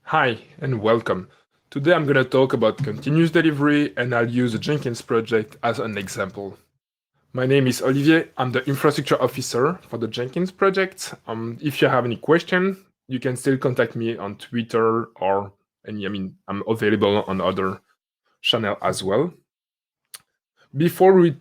Hi, and welcome. Today I'm going to talk about continuous delivery, and I'll use the Jenkins project as an example. My name is Olivier. I'm the infrastructure officer for the Jenkins project. If you have any question, you can still contact me on Twitter or I'm available on other channel as well. Before we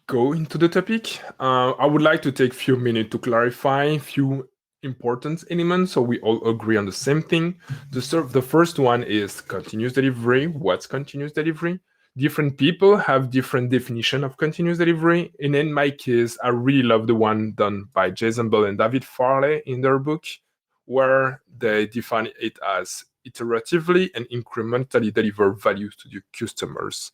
go into the topic, I would like to take a few minutes to clarify a few important elements so we all agree on the same thing. The first one is continuous delivery. What's continuous delivery? Different people have different definition of continuous delivery. And in my case, I really love the one done by Jason Bell and David Farley in their book, where they define it as iteratively and incrementally deliver value to the customers.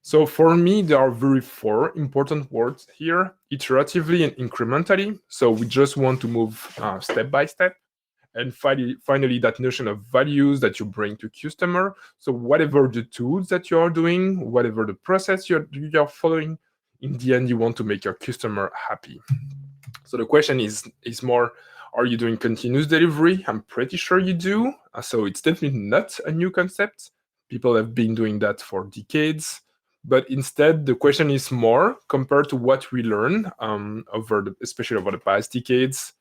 So for me, there are four important words here, iteratively and incrementally. So we just want to move step by step. And finally, that notion of values that you bring to customer. So whatever the tools that you are doing, whatever the process you're following, in the end, you want to make your customer happy. So the question is more, are you doing continuous delivery? I'm pretty sure you do. So it's definitely not a new concept. People have been doing that for decades. But instead, the question is more compared to what we learn especially over the past decades,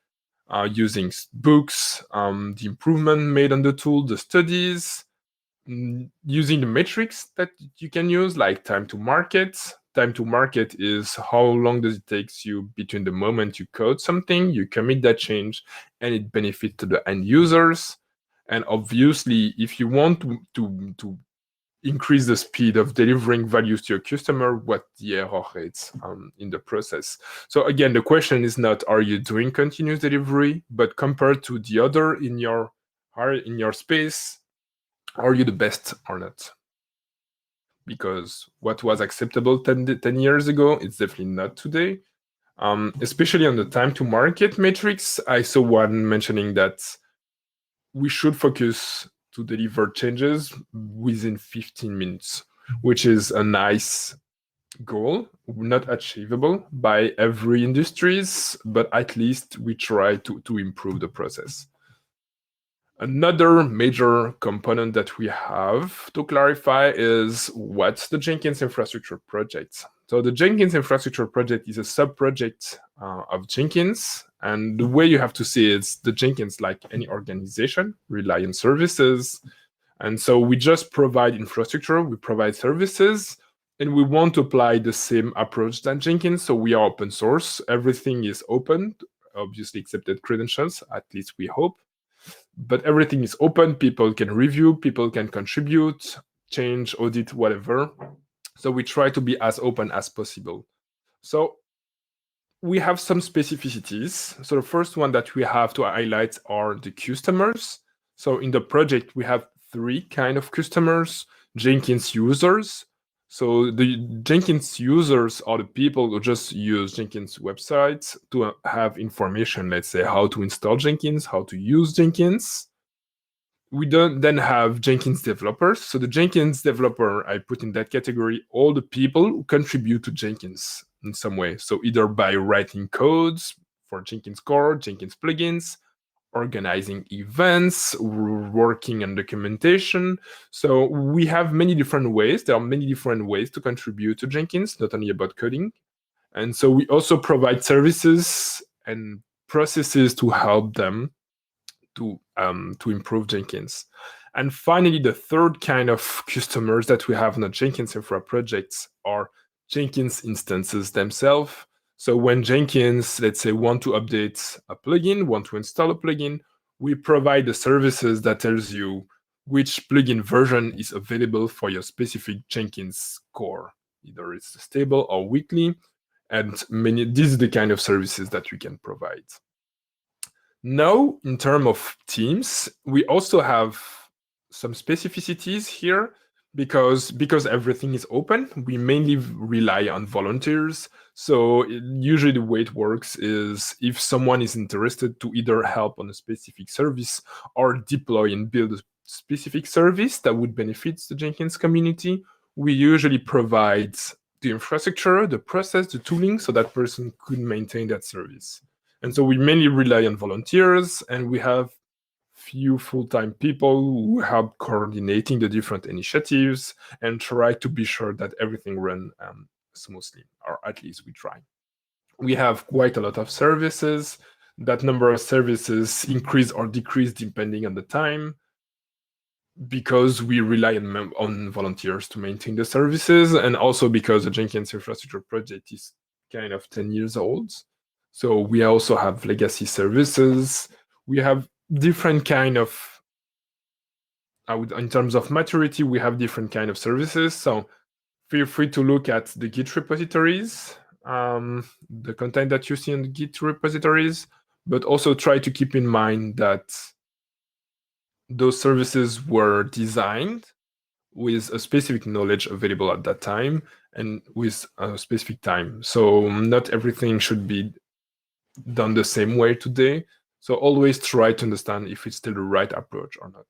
using books, the improvement made on the tool, the studies, using the metrics that you can use, like time to market. Time to market is how long does it take you between the moment you code something, you commit that change, and it benefits to the end users. And obviously, if you want to increase the speed of delivering values to your customer, what the error rates in the process. So again, the question is not, are you doing continuous delivery, but compared to the other in your space, are you the best or not? Because what was acceptable 10 years ago, it's definitely not today. Especially on the time to market metrics, I saw one mentioning that we should focus to deliver changes within 15 minutes, which is a nice goal, not achievable by every industries, but at least we try to improve the process. Another major component that we have to clarify is what's the Jenkins infrastructure project. So the Jenkins infrastructure project is a sub-project of Jenkins. And the way you have to see it is the Jenkins, like any organization, rely on services. And so we just provide infrastructure, we provide services, and we want to apply the same approach than Jenkins. So we are open source. Everything is open, obviously accepted credentials, at least we hope. But everything is open. People can review, people can contribute, change, audit, whatever. So we try to be as open as possible. So we have some specificities. So the first one that we have to highlight are the customers. So in the project, we have three kind of customers: Jenkins users. So the Jenkins users are the people who just use Jenkins websites to have information, let's say how to install Jenkins, how to use Jenkins. We don't then have Jenkins developers. So the Jenkins developer, I put in that category all the people who contribute to Jenkins in some way. So either by writing codes for Jenkins core, Jenkins plugins, organizing events, working on documentation. So we have many different ways. There are many different ways to contribute to Jenkins, not only about coding. And so we also provide services and processes to help them to improve Jenkins. And finally, the third kind of customers that we have in the Jenkins infra projects are Jenkins instances themselves. So when Jenkins, let's say, want to update a plugin, want to install a plugin, we provide the services that tells you which plugin version is available for your specific Jenkins core. Either it's stable or weekly. And this is the kind of services that we can provide. Now, in terms of teams, we also have some specificities here because everything is open. We mainly rely on volunteers. So usually the way it works is if someone is interested to either help on a specific service or deploy and build a specific service that would benefit the Jenkins community, we usually provide the infrastructure, the process, the tooling, so that person could maintain that service. And so we mainly rely on volunteers, and we have few full-time people who help coordinating the different initiatives and try to be sure that everything runs smoothly, or at least we try. We have quite a lot of services. That number of services increase or decrease depending on the time, because we rely on volunteers to maintain the services, and also because the Jenkins infrastructure project is kind of 10 years old. So we also have legacy services. We have different kind of, in terms of maturity, we have different kind of services. So feel free to look at the Git repositories, the content that you see in the Git repositories, but also try to keep in mind that those services were designed with a specific knowledge available at that time and with a specific time. So not everything should be done the same way today. So always try to understand if it's still the right approach or not.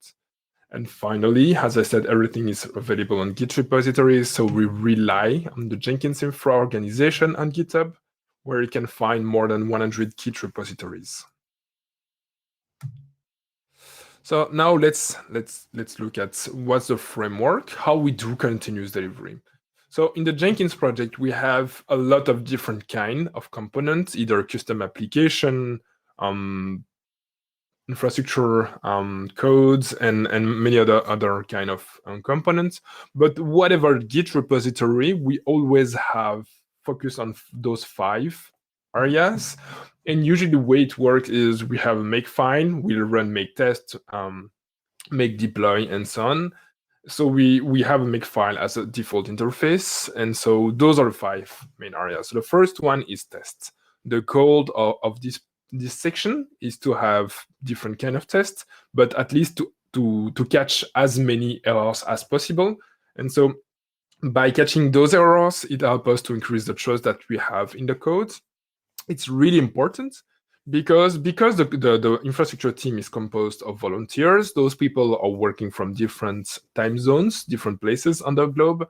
And finally, as I said, everything is available on Git repositories. So we rely on the Jenkins Infra organization on GitHub, where you can find more than 100 Git repositories. So now let's look at what's the framework, how we do continuous delivery. So in the Jenkins project, we have a lot of different kind of components, either custom application, infrastructure codes, and many other kind of components. But whatever Git repository, we always have focus on those 5 areas. And usually the way it works is we have a makefile, we'll run make test, make deploy, and so on. So we have a makefile as a default interface. And so those are the 5 main areas. So the first one is tests. The goal of this section is to have different kind of tests, but at least to catch as many errors as possible. And so by catching those errors, it helps us to increase the trust that we have in the code. It's really important because the infrastructure team is composed of volunteers. Those people are working from different time zones, different places on the globe.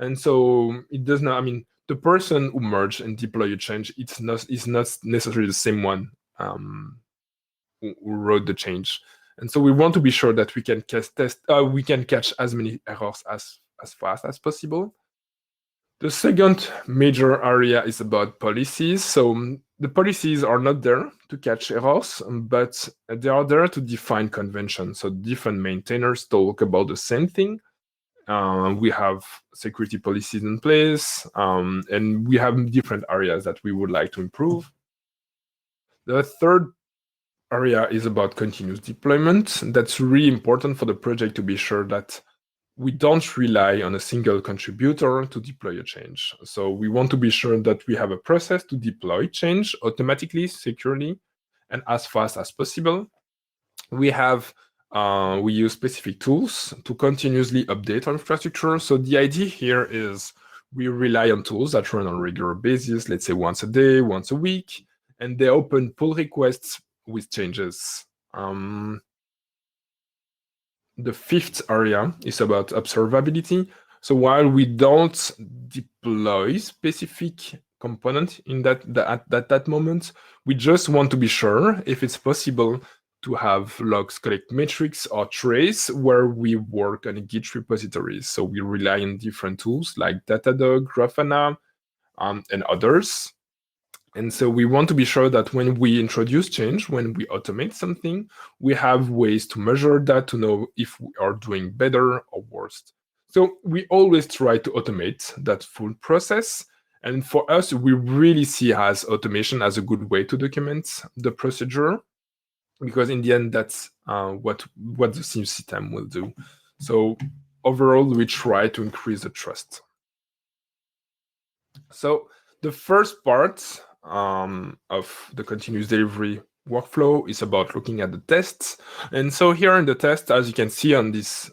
And so it does not, the person who merged and deployed a change, is not necessarily the same one who wrote the change. And so we want to be sure that we can catch as many errors as fast as possible. The second major area is about policies. So the policies are not there to catch errors, but they are there to define conventions. So different maintainers talk about the same thing. We have security policies in place, and we have different areas that we would like to improve. The third area is about continuous deployment. That's really important for the project to be sure that we don't rely on a single contributor to deploy a change. So we want to be sure that we have a process to deploy change automatically, securely, and as fast as possible. We use specific tools to continuously update our infrastructure. So the idea here is we rely on tools that run on a regular basis, let's say once a day, once a week, and they open pull requests with changes. The fifth area is about observability. So while we don't deploy specific component at that moment, we just want to be sure if it's possible to have logs collect metrics or trace where we work on a Git repositories. So we rely on different tools like Datadog, Grafana, and others. And so we want to be sure that when we introduce change, when we automate something, we have ways to measure that to know if we are doing better or worse. So we always try to automate that full process. And for us, we really see as automation as a good way to document the procedure, because in the end, that's what the SIEM system will do. So overall, we try to increase the trust. So the first part of the continuous delivery workflow is about looking at the tests. And so here in the test, as you can see on this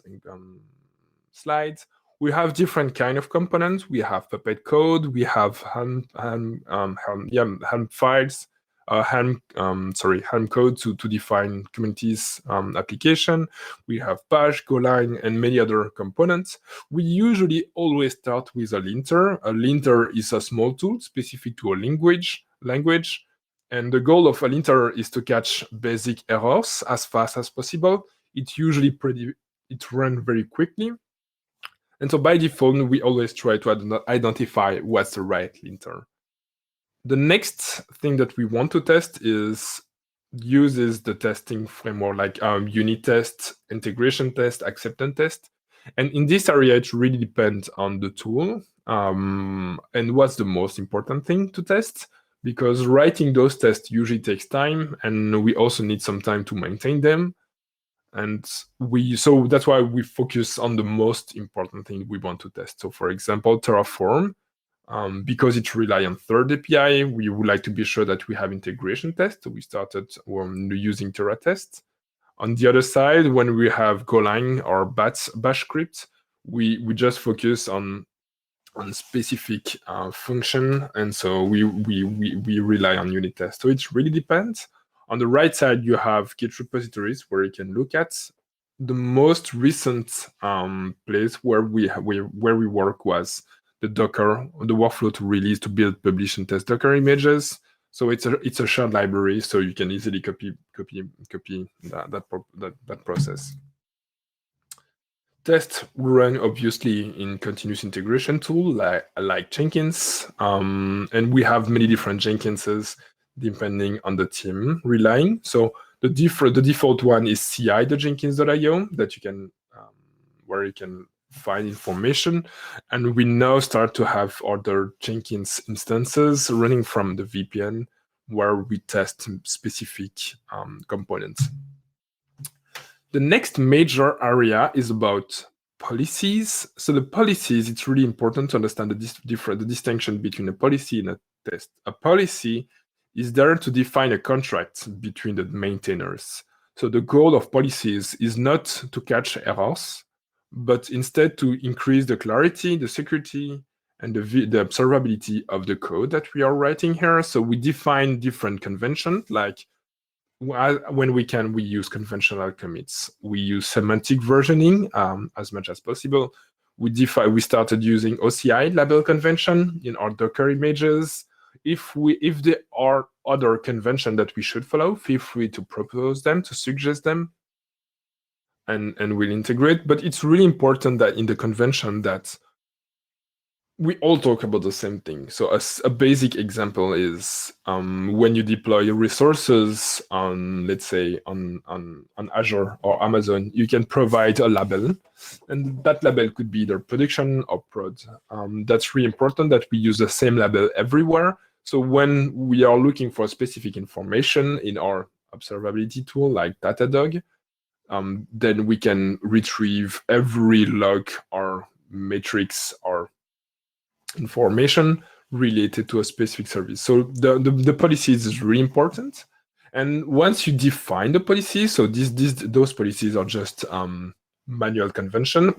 slide, we have different kind of components. We have Puppet code, we have Helm files, Helm code to define Kubernetes application. We have Bash, Golang, and many other components. We usually always start with a linter. A linter is a small tool specific to a language, And the goal of a linter is to catch basic errors as fast as possible. It usually runs very quickly. And so by default, we always try to identify what's the right linter. The next thing that we want to test uses the testing framework like unit test, integration test, acceptance test. And in this area, it really depends on the tool and what's the most important thing to test, because writing those tests usually takes time, and we also need some time to maintain them. And so that's why we focus on the most important thing we want to test. So for example, Terraform, because it relies on third API, we would like to be sure that we have integration tests. So we started using Terra tests. On the other side, when we have Golang or bash script, we just focus on specific function, and so we rely on unit tests. So it really depends. On the right side, you have Git repositories where you can look at. The most recent place where we work was the Docker, the workflow to release, to build, publish, and test Docker images. So it's a shared library, so you can easily copy that process. Tests run obviously in continuous integration tool like Jenkins, and we have many different Jenkinses depending on the team relying. So the default one is ci.jenkins.io that you can where you can find information, and we now start to have other Jenkins instances running from the VPN where we test specific components. The next major area is about policies. So the policies, it's really important to understand the distinction between a policy and a test. A policy is there to define a contract between the maintainers. So the goal of policies is not to catch errors, but instead to increase the clarity, the security, and the observability of the code that we are writing here. So we define different conventions, like when we can, we use conventional commits. We use semantic versioning as much as possible. We started using OCI label convention in our Docker images. If there are other conventions that we should follow, feel free to propose them, to suggest them, and we'll integrate. But it's really important that in the convention that we all talk about the same thing. So a basic example is when you deploy resources on, let's say, on Azure or Amazon, you can provide a label, and that label could be either production or prod. That's really important that we use the same label everywhere. So when we are looking for specific information in our observability tool like Datadog, then we can retrieve every log or matrix or information related to a specific service. So the policies is really important. And once you define the policies, so those policies are just manual convention.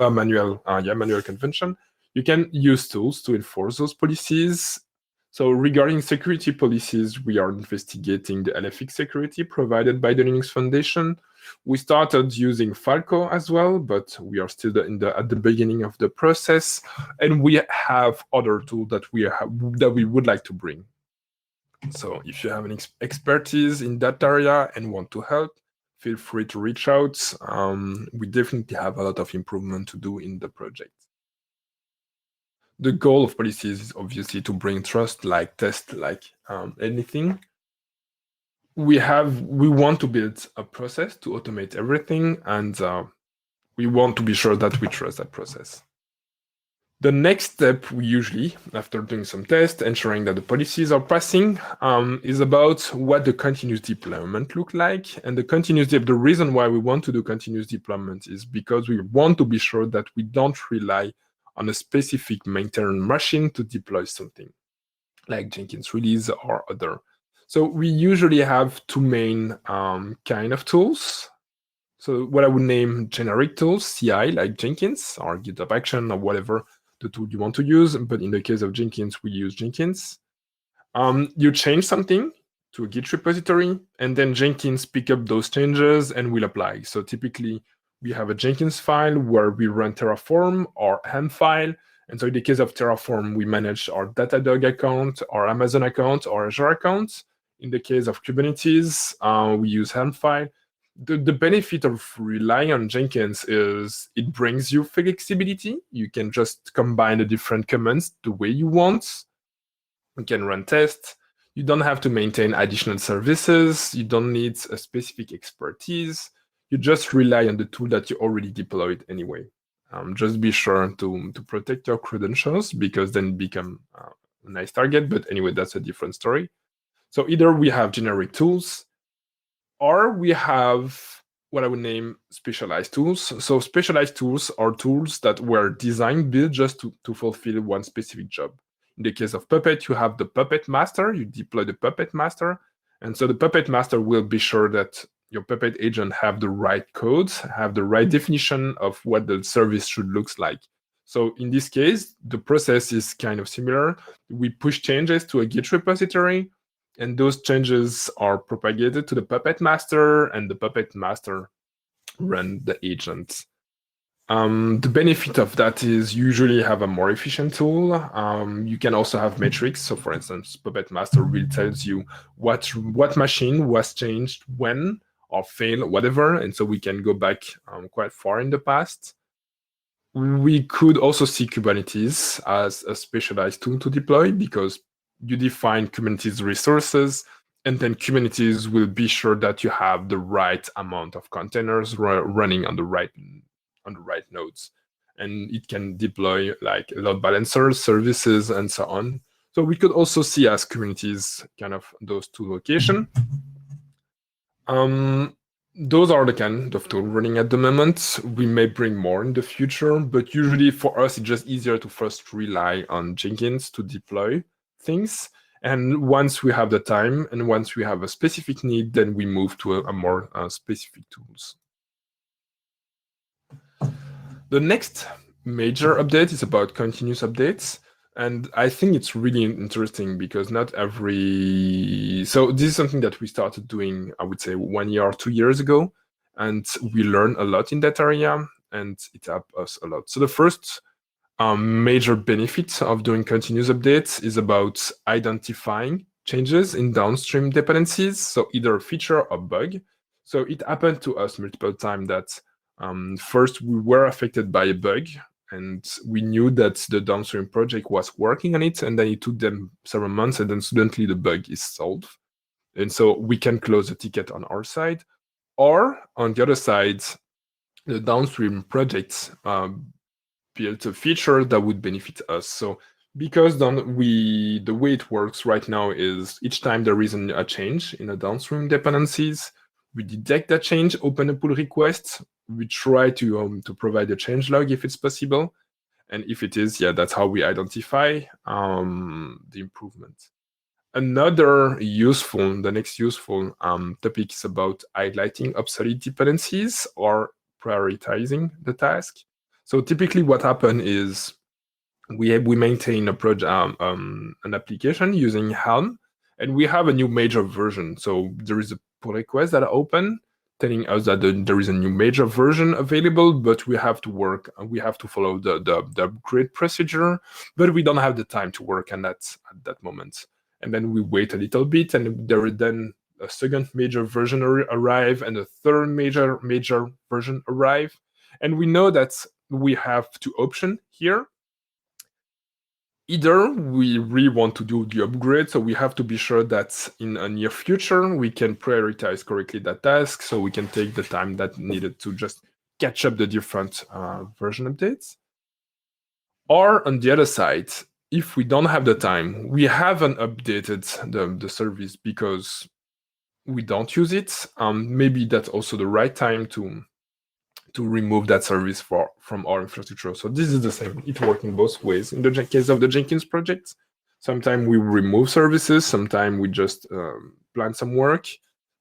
You can use tools to enforce those policies. So regarding security policies, we are investigating the LFX security provided by the Linux Foundation. We started using Falco as well, but we are still at the beginning of the process, and we have other tools that we would like to bring. So if you have any expertise in that area and want to help, feel free to reach out. We definitely have a lot of improvement to do in the project. The goal of policies is obviously to bring trust, like test, like anything. We want to build a process to automate everything, and we want to be sure that we trust that process. The next step, we usually, after doing some tests, ensuring that the policies are passing, is about what the continuous deployment look like. And the reason why we want to do continuous deployment is because we want to be sure that we don't rely on a specific maintenance machine to deploy something, like Jenkins release or other. So we usually have two main kind of tools. So what I would name generic tools, CI, like Jenkins or GitHub Action or whatever the tool you want to use. But in the case of Jenkins, we use Jenkins. You change something to a Git repository, and then Jenkins pick up those changes and will apply. So typically, we have a Jenkins file where we run Terraform or Helm file. And so in the case of Terraform, we manage our Datadog account, our Amazon account, or Azure account. In the case of Kubernetes, we use Helm file. The benefit of relying on Jenkins is it brings you flexibility. You can just combine the different commands the way you want. You can run tests. You don't have to maintain additional services. You don't need a specific expertise. You just rely on the tool that you already deployed anyway. Just be sure to protect your credentials, because then it become a nice target. But anyway, that's a different story. So either we have generic tools, or we have what I would name specialized tools. So specialized tools are tools that were designed, built just to fulfill one specific job. In the case of Puppet, you have the Puppet Master. You deploy the Puppet Master. And so the Puppet Master will be sure that your Puppet agent have the right codes, have the right definition of what the service should look like. So in this case, the process is kind of similar. We push changes to a Git repository, and those changes are propagated to the Puppet Master, and the Puppet Master run the agent. The benefit of that is usually have a more efficient tool. You can also have metrics. So for instance, Puppet Master will tells you what machine was changed when, or failed, whatever. And so we can go back quite far in the past. We could also see Kubernetes as a specialized tool to deploy, because you define Kubernetes resources, and then Kubernetes will be sure that you have the right amount of containers running on the right nodes. And it can deploy like load balancers, services, and so on. So we could also see as Kubernetes kind of those two locations. Those are the kind of tools running at the moment. We may bring more in the future, but usually for us, it's just easier to first rely on Jenkins to deploy things. And once we have the time, and once we have a specific need, then we move to a more specific tools. The next major update is about continuous updates. And I think it's really interesting, because not every... So this is something that we started doing, I would say, 1 year or 2 years ago. And we learned a lot in that area, and it helped us a lot. So the first major benefit of doing continuous updates is about identifying changes in downstream dependencies, so either a feature or bug. So it happened to us multiple times that first we were affected by a bug, and we knew that the downstream project was working on it, and then it took them several months, and then suddenly the bug is solved. And so we can close the ticket on our side. Or on the other side, the downstream projects built a feature that would benefit us. So because the way it works right now is each time there is a change in the downstream dependencies, we detect that change, open a pull request, we try to provide a change log if it's possible. And if it is, yeah, that's how we identify the improvement. The next useful topic is about highlighting obsolete dependencies or prioritizing the task. So typically what happens is we maintain a project, an application using Helm, and we have a new major version. So there is a pull request that open telling us that there is a new major version available, but we have to follow the upgrade procedure, but we don't have the time to work on that at that moment. And then we wait a little bit, and there is then a second major version arrive, and a third major version arrive. And we know that we have two options here. Either we really want to do the upgrade, so we have to be sure that in a near future we can prioritize correctly that task, so we can take the time that needed to just catch up the different version updates. Or on the other side, if we don't have the time, we haven't updated the service because we don't use it. Maybe that's also the right time to remove that service from our infrastructure. So this is the same. It works in both ways. In the case of the Jenkins project, sometimes we remove services, sometimes we just plan some work.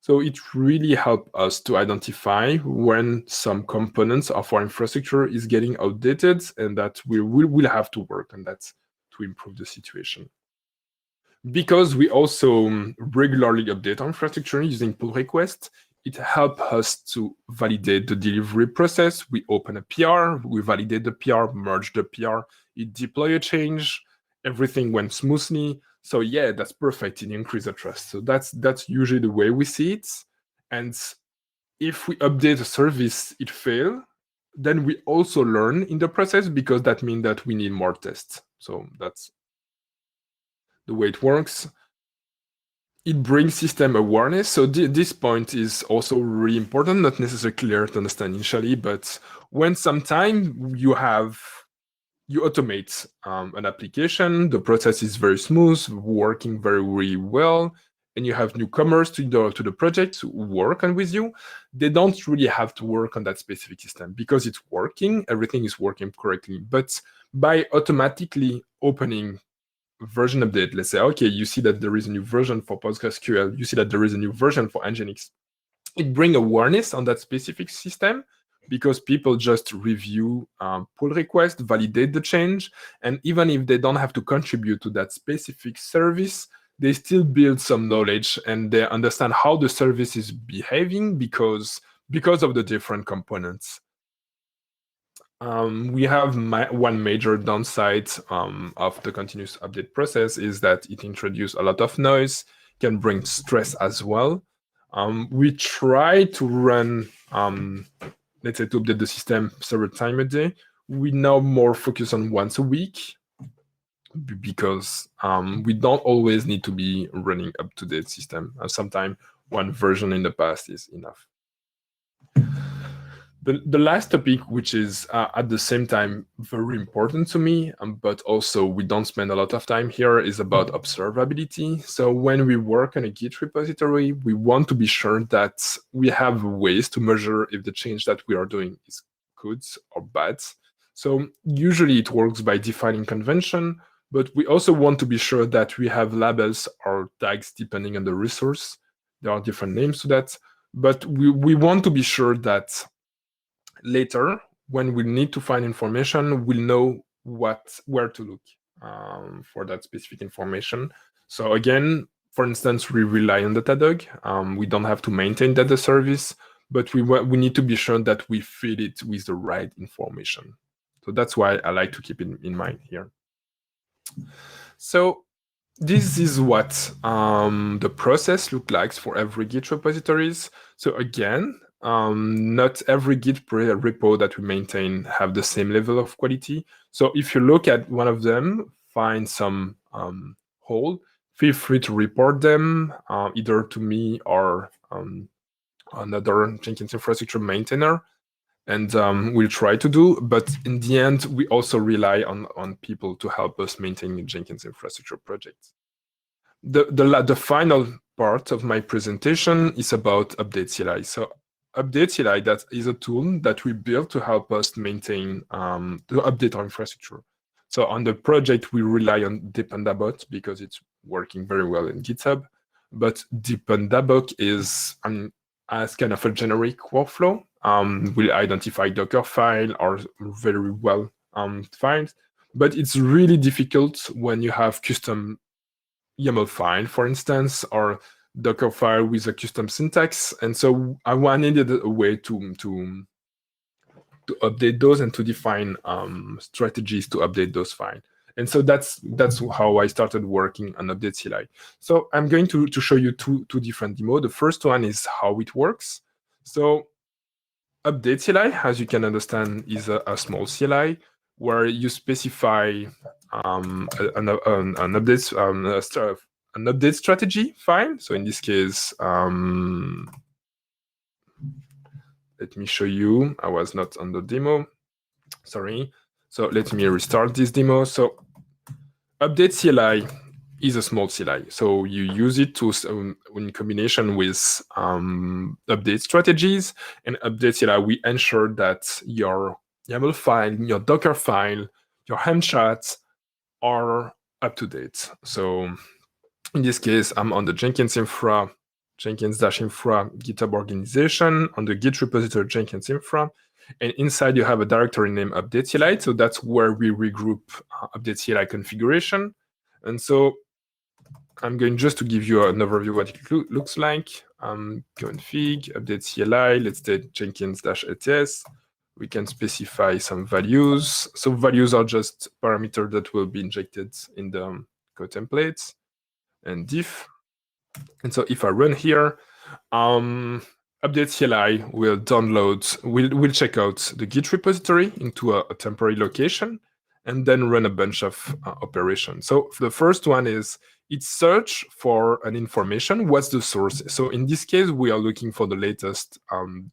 So it really helps us to identify when some components of our infrastructure is getting outdated, and that we will have to work on that to improve the situation. Because we also regularly update our infrastructure using pull requests, it helps us to validate the delivery process. We open a PR, we validate the PR, merge the PR, it deploy a change, everything went smoothly. So yeah, that's perfect. It increases the trust. So that's usually the way we see it. And if we update a service, it fails, then we also learn in the process, because that means that we need more tests. So that's the way it works. It brings system awareness. So this point is also really important, not necessarily clear to understand initially, but when sometime you automate an application, the process is very smooth, working very, very well, and you have newcomers to the project who work on with you, they don't really have to work on that specific system because it's working, everything is working correctly. But by automatically opening version update, let's say, okay, you see that there is a new version for PostgreSQL, you see that there is a new version for Nginx, it brings awareness on that specific system, because people just review pull request, validate the change, and even if they don't have to contribute to that specific service, they still build some knowledge and they understand how the service is behaving because of the different components. We have one major downside of the continuous update process is that it introduces a lot of noise, can bring stress as well. We try to run, let's say, to update the system several times a day. We now more focus on once a week because we don't always need to be running up-to-date system. Sometimes one version in the past is enough. The last topic, which is at the same time very important to me, but also we don't spend a lot of time here, is about observability. So when we work on a Git repository, we want to be sure that we have ways to measure if the change that we are doing is good or bad. So usually it works by defining convention, but we also want to be sure that we have labels or tags depending on the resource. There are different names to that, but we want to be sure that later, when we need to find information, we'll know where to look for that specific information. So again, for instance, we rely on Datadog. We don't have to maintain data service, but we need to be sure that we feed it with the right information. So that's why I like to keep it in mind here. So this is what the process looks like for every Git repositories. So again, not every Git repo that we maintain have the same level of quality. So if you look at one of them, find some hole, feel free to report them either to me or another Jenkins infrastructure maintainer, and we'll try to do. But in the end, we also rely on people to help us maintain Jenkins infrastructure projects. The final part of my presentation is about Updatecli. So Updatecli, that is a tool that we built to help us maintain, to update our infrastructure. So on the project, we rely on Dependabot because it's working very well in GitHub. But Dependabot is as kind of a generic workflow. We'll identify Docker file or very well files, but it's really difficult when you have custom YAML file, for instance, or Docker file with a custom syntax. And so I needed a way to update those and to define strategies to update those files. And so that's how I started working on Updatecli. So I'm going to show you two different demos. The first one is how it works. So Updatecli, as you can understand, is a small CLI where you specify an update strategy file. So in this case, let me show you. I was not on the demo. Sorry. So let me restart this demo. So Updatecli is a small CLI. So you use it to in combination with update strategies. And Updatecli, we ensure that your YAML file, your Docker file, your Helm charts are up to date. So in this case, I'm on the Jenkins-infra GitHub organization on the Git repository Jenkins infra. And inside you have a directory named Updatecli. So that's where we regroup Updatecli configuration. And so I'm going just to give you an overview of what it looks like. Config, Updatecli, let's take Jenkins-ATS. We can specify some values. So values are just parameters that will be injected in the code templates. and diff. And so if I run here, Updatecli will check out the Git repository into a temporary location and then run a bunch of operations. So the first one is it search for an information. What's the source? So in this case, we are looking for the latest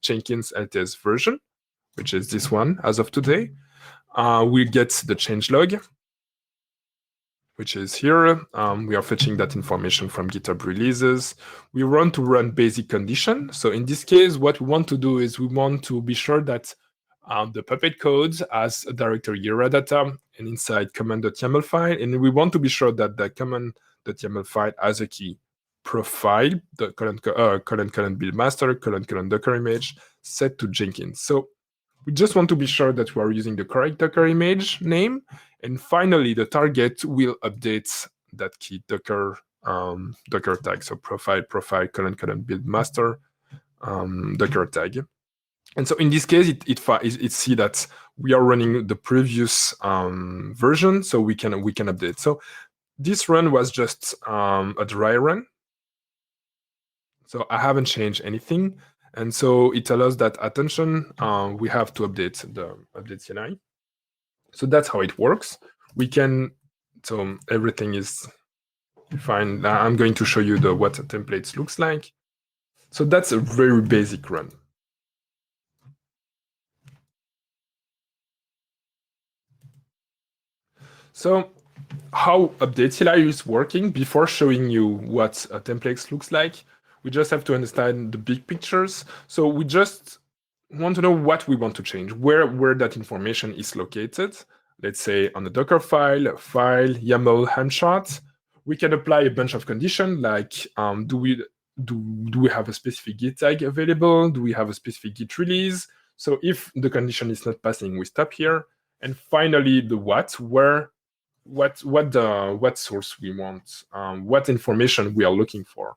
Jenkins LTS version, which is this one as of today. We get the changelog, which is here. We are fetching that information from GitHub releases. We want to run basic condition. So in this case, what we want to do is we want to be sure that the Puppet code has a directory era data and inside command.yaml file. And we want to be sure that the command.yaml file has a key profile, the colon build master, colon Docker image set to Jenkins. So we just want to be sure that we are using the correct Docker image name. And finally, the target will update that key Docker tag. So profile, colon build master, Docker tag. And so in this case, it see that we are running the previous version, so we can update. So this run was just a dry run. So I haven't changed anything. And so it tells us that, attention, we have to update the Updatecli. So that's how it works. So everything is fine. I'm going to show you what a template looks like. So that's a very basic run. So how Updatecli is working, before showing you what a template looks like, we just have to understand the big pictures. So we just want to know what we want to change, where that information is located. Let's say on the Docker file, YAML, handshot. We can apply a bunch of conditions like do we have a specific Git tag available? Do we have a specific Git release? So if the condition is not passing, we stop here. And finally, the what source we want, what information we are looking for.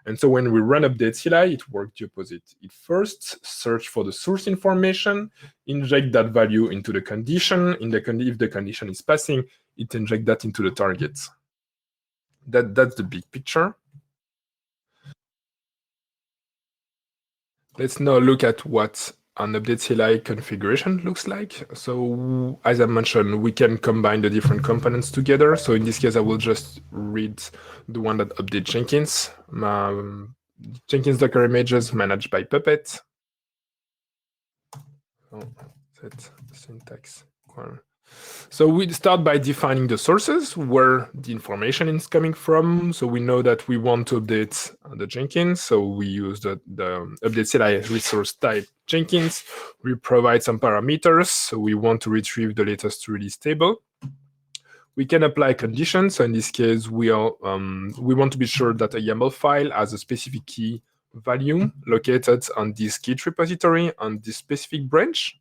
And so when we run Updatecli, it works the opposite. It first search for the source information, inject that value into the condition. If the condition is passing, it inject that into the target. That's the big picture. Let's now look at what an Updatecli configuration looks like. So as I mentioned, we can combine the different components together. So in this case, I will just read the one that updates Jenkins. Jenkins Docker images managed by Puppet. Set syntax. So we start by defining the sources where the information is coming from. So we know that we want to update the Jenkins. So we use the Updatecli resource type Jenkins. We provide some parameters. So we want to retrieve the latest release table. We can apply conditions. So in this case, we want to be sure that a YAML file has a specific key value located on this Git repository on this specific branch.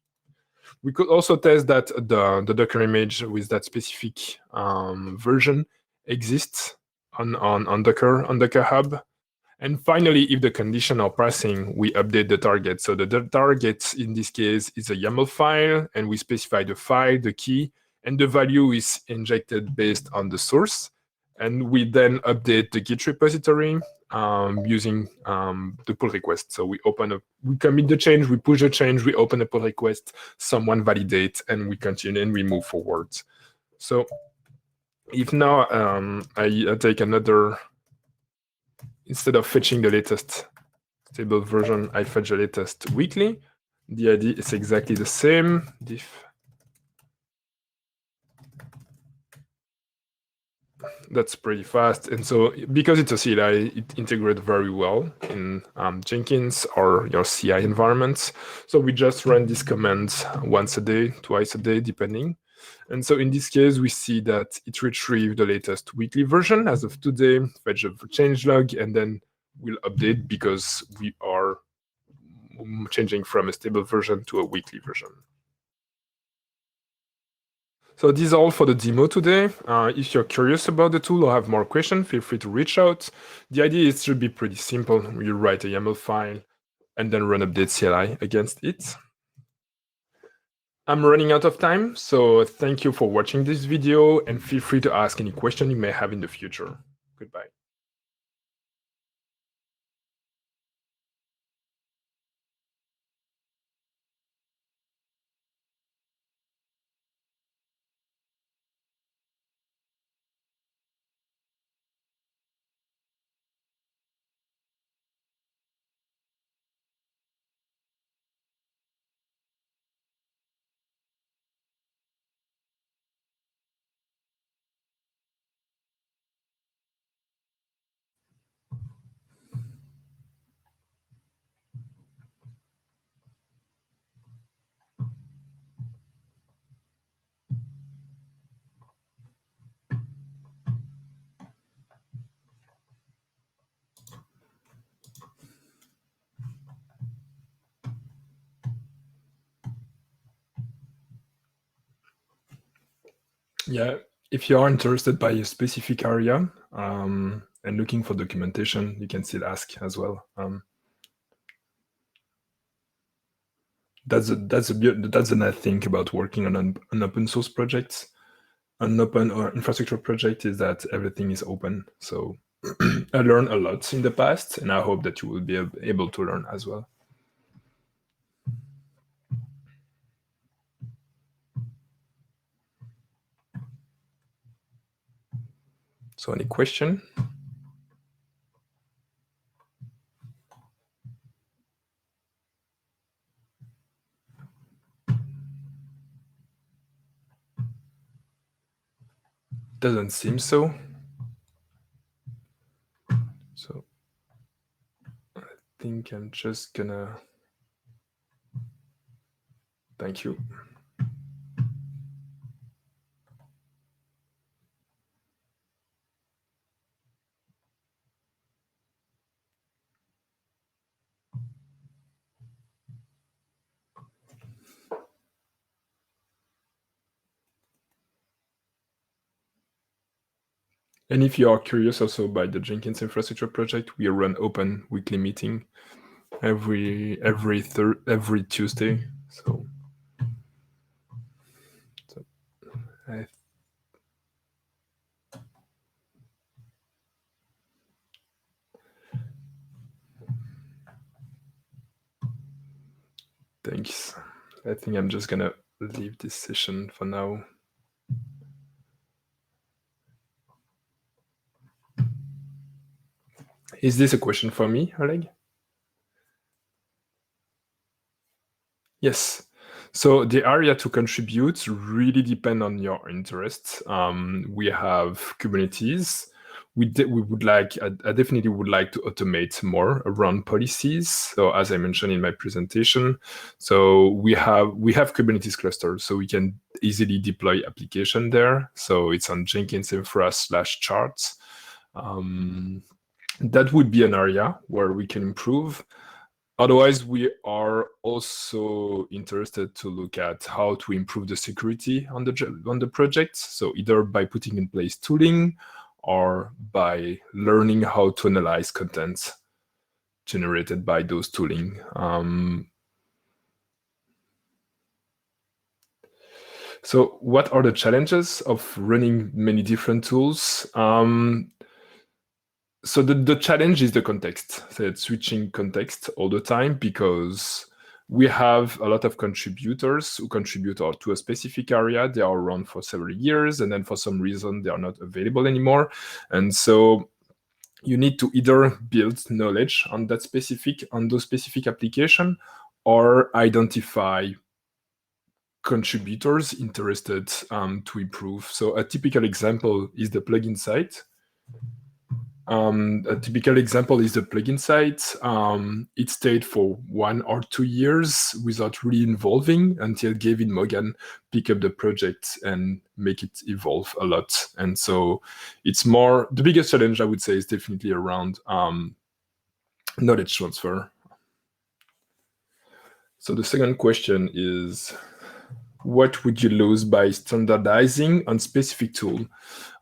We could also test that the Docker image with that specific version exists on Docker Hub. And finally, if the condition are passing, we update the target. So the target in this case is a YAML file, and we specify the file, the key, and the value is injected based on the source. And we then update the Git repository using the pull request. So we commit the change, we push the change, we open a pull request, someone validates, and we continue and we move forward. So if now I take another, instead of fetching the latest stable version, I fetch the latest weekly. The idea is exactly the same. Diff. That's pretty fast. And so because it's a CLI, it integrates very well in Jenkins or your CI environments. So we just run these commands once a day, twice a day, depending. And so in this case, we see that it retrieved the latest weekly version as of today, fetch a changelog, and then we'll update because we are changing from a stable version to a weekly version. So these are all for the demo today. If you're curious about the tool or have more questions, feel free to reach out. The idea is it should be pretty simple. You write a YAML file and then run Updatecli against it. I'm running out of time, so thank you for watching this video and feel free to ask any question you may have in the future. Goodbye. Yeah, if you are interested by a specific area and looking for documentation, you can still ask as well. That's the nice thing about working on an open source project. An open or infrastructure project is that everything is open. So I learned a lot in the past, and I hope that you will be able to learn as well. So any question? Doesn't seem so. So I think I'm just gonna... Thank you. And if you are curious also by the Jenkins infrastructure project, we run open weekly meeting every Tuesday. So thanks. I think I'm just gonna leave this session for now. Is this a question for me, Oleg? Yes. So the area to contribute really depend on your interests. We have Kubernetes. We would like, I definitely would like to automate more around policies. So as I mentioned in my presentation, so we have Kubernetes clusters, so we can easily deploy application there. So it's on Jenkins infra /charts. That would be an area where we can improve. Otherwise, we are also interested to look at how to improve the security on the projects. So either by putting in place tooling or by learning how to analyze content generated by those tooling. So what are the challenges of running many different tools? So the challenge is the context. So it's switching context all the time because we have a lot of contributors who contribute to a specific area. They are around for several years, and then for some reason they are not available anymore. And so you need to either build knowledge on those specific application, or identify contributors interested to improve. So a typical example is the plugin site. A typical example is the plugin site. It stayed for 1 or 2 years without really evolving until Gavin Mogan picked up the project and make it evolve a lot. And so it's more, the biggest challenge I would say is definitely around knowledge transfer. So the second question is, what would you lose by standardizing on specific tool?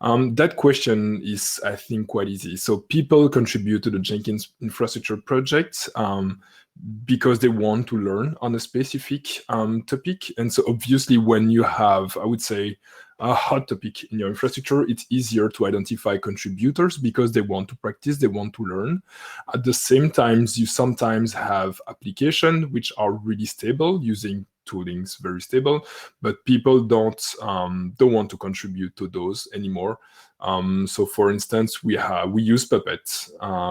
That question is, I think, quite easy. So people contribute to the Jenkins infrastructure project because they want to learn on a specific topic. And so obviously when you have, I would say, a hot topic in your infrastructure, it's easier to identify contributors because they want to practice, they want to learn. At the same time, you sometimes have applications which are really stable using toolings, very stable, but people don't want to contribute to those anymore. So for instance, we use Puppet.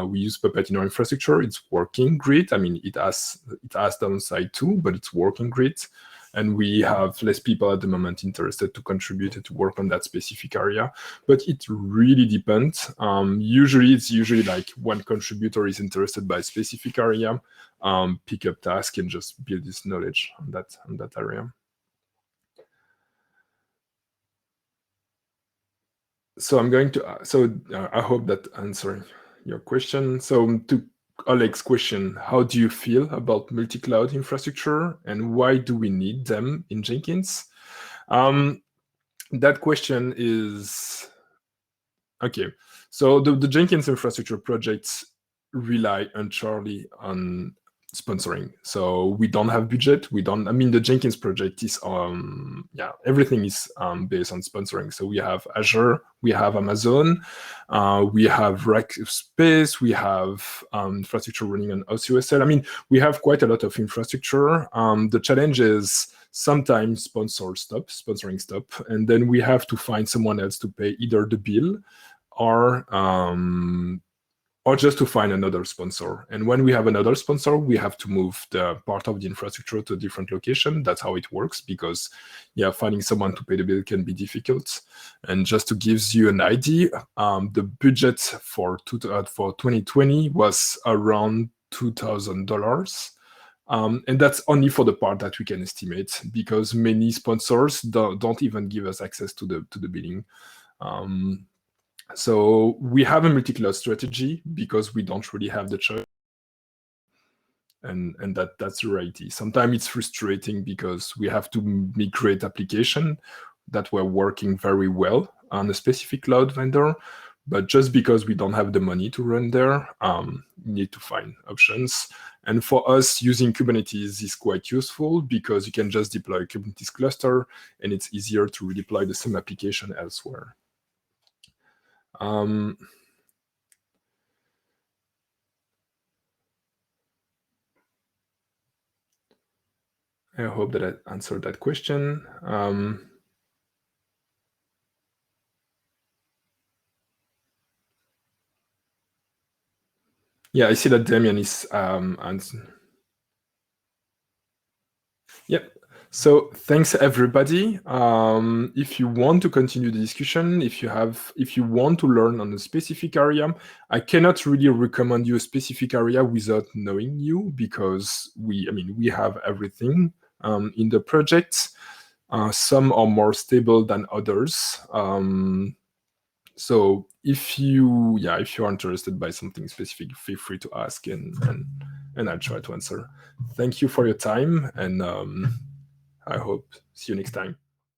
We use Puppet in our infrastructure. It's working great. I mean, it has downside too, but it's working great. And we have less people at the moment interested to contribute and to work on that specific area. But it really depends. Usually like one contributor is interested by a specific area, pick up task and just build this knowledge on that area. So I'm going to, I hope that answering your question. So to Oleg's question, how do you feel about multi-cloud infrastructure and why do we need them in Jenkins? that question is okay. So the Jenkins infrastructure projects rely entirely on sponsoring. So we don't have budget. We don't. I mean, the Jenkins project is everything is based on sponsoring. So we have Azure, we have Amazon, we have rack space, we have infrastructure running on OCUSL. I mean, we have quite a lot of infrastructure. The challenge is sometimes sponsoring stop, and then we have to find someone else to pay either the bill or just to find another sponsor. And when we have another sponsor, we have to move the part of the infrastructure to a different location. That's how it works, because finding someone to pay the bill can be difficult. And just to give you an idea, the budget for 2020 was around $2,000. And that's only for the part that we can estimate, because many sponsors don't even give us access to the billing. So we have a multi-cloud strategy because we don't really have the choice. And that's the reality. Sometimes it's frustrating because we have to migrate application that were working very well on a specific cloud vendor, but just because we don't have the money to run there, we need to find options. And for us, using Kubernetes is quite useful because you can just deploy a Kubernetes cluster, and it's easier to redeploy the same application elsewhere. I hope that I answered that question. Yeah, I see that Damien is answering. Yep. So thanks everybody. If you want to continue the discussion, if you want to learn on a specific area, I cannot really recommend you a specific area without knowing you, because we have everything in the project. Some are more stable than others. So if you're interested by something specific, feel free to ask, and I'll try to answer. Thank you for your time, and I hope see you next time.